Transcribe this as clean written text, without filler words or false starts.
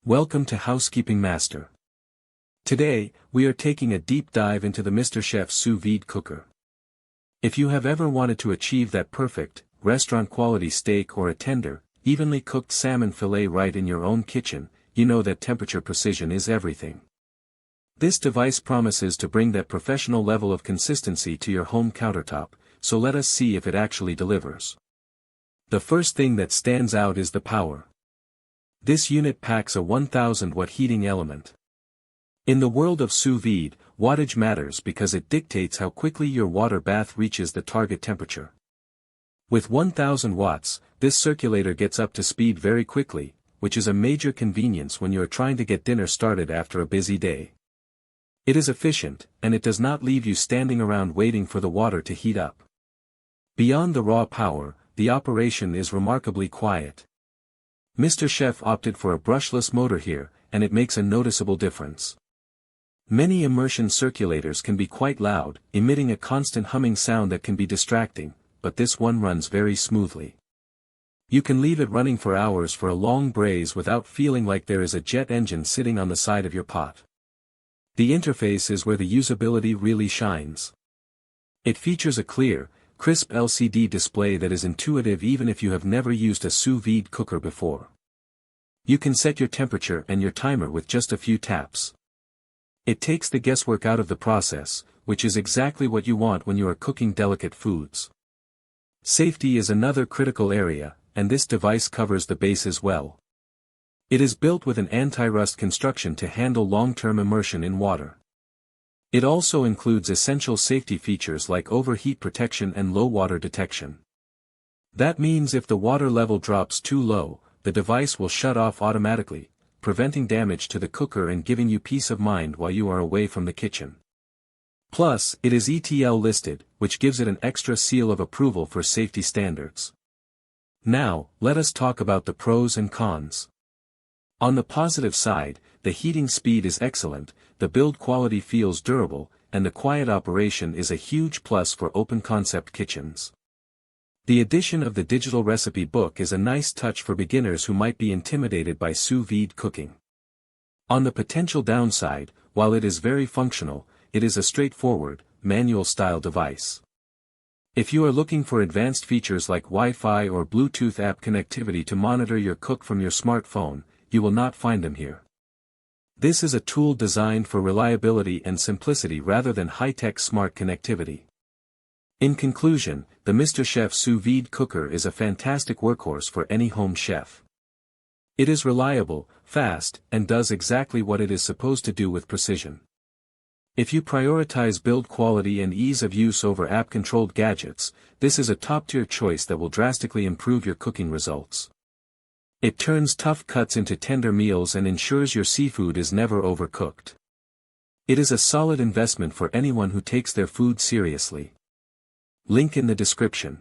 Welcome to Housekeeping Master. Today, we are taking a deep dive into the MisterChef Sous Vide Cooker. If you have ever wanted to achieve that perfect, restaurant-quality steak or a tender, evenly cooked salmon fillet right in your own kitchen, you know that temperature precision is everything. This device promises to bring that professional level of consistency to your home countertop, so let us see if it actually delivers. The first thing that stands out is the power. This unit packs a 1000-watt heating element. In the world of sous vide, wattage matters because it dictates how quickly your water bath reaches the target temperature. With 1000 watts, this circulator gets up to speed very quickly, which is a major convenience when you are trying to get dinner started after a busy day. It is efficient, and it does not leave you standing around waiting for the water to heat up. Beyond the raw power, the operation is remarkably quiet. MisterChef opted for a brushless motor here, and it makes a noticeable difference. Many immersion circulators can be quite loud, emitting a constant humming sound that can be distracting, but this one runs very smoothly. You can leave it running for hours for a long braise without feeling like there is a jet engine sitting on the side of your pot. The interface is where the usability really shines. It features a clear, crisp LCD display that is intuitive even if you have never used a sous vide cooker before. You can set your temperature and your timer with just a few taps. It takes the guesswork out of the process, which is exactly what you want when you are cooking delicate foods. Safety is another critical area, and this device covers the bases well. It is built with an anti-rust construction to handle long-term immersion in water. It also includes essential safety features like overheat protection and low water detection. That means if the water level drops too low, the device will shut off automatically, preventing damage to the cooker and giving you peace of mind while you are away from the kitchen. Plus, it is ETL listed, which gives it an extra seal of approval for safety standards. Now, let us talk about the pros and cons. On the positive side, the heating speed is excellent, the build quality feels durable, and the quiet operation is a huge plus for open-concept kitchens. The addition of the digital recipe book is a nice touch for beginners who might be intimidated by sous vide cooking. On the potential downside, while it is very functional, it is a straightforward, manual-style device. If you are looking for advanced features like Wi-Fi or Bluetooth app connectivity to monitor your cook from your smartphone, you will not find them here. This is a tool designed for reliability and simplicity rather than high-tech smart connectivity. In conclusion, the MisterChef Sous Vide Cooker is a fantastic workhorse for any home chef. It is reliable, fast, and does exactly what it is supposed to do with precision. If you prioritize build quality and ease of use over app-controlled gadgets, this is a top-tier choice that will drastically improve your cooking results. It turns tough cuts into tender meals and ensures your seafood is never overcooked. It is a solid investment for anyone who takes their food seriously. Link in the description.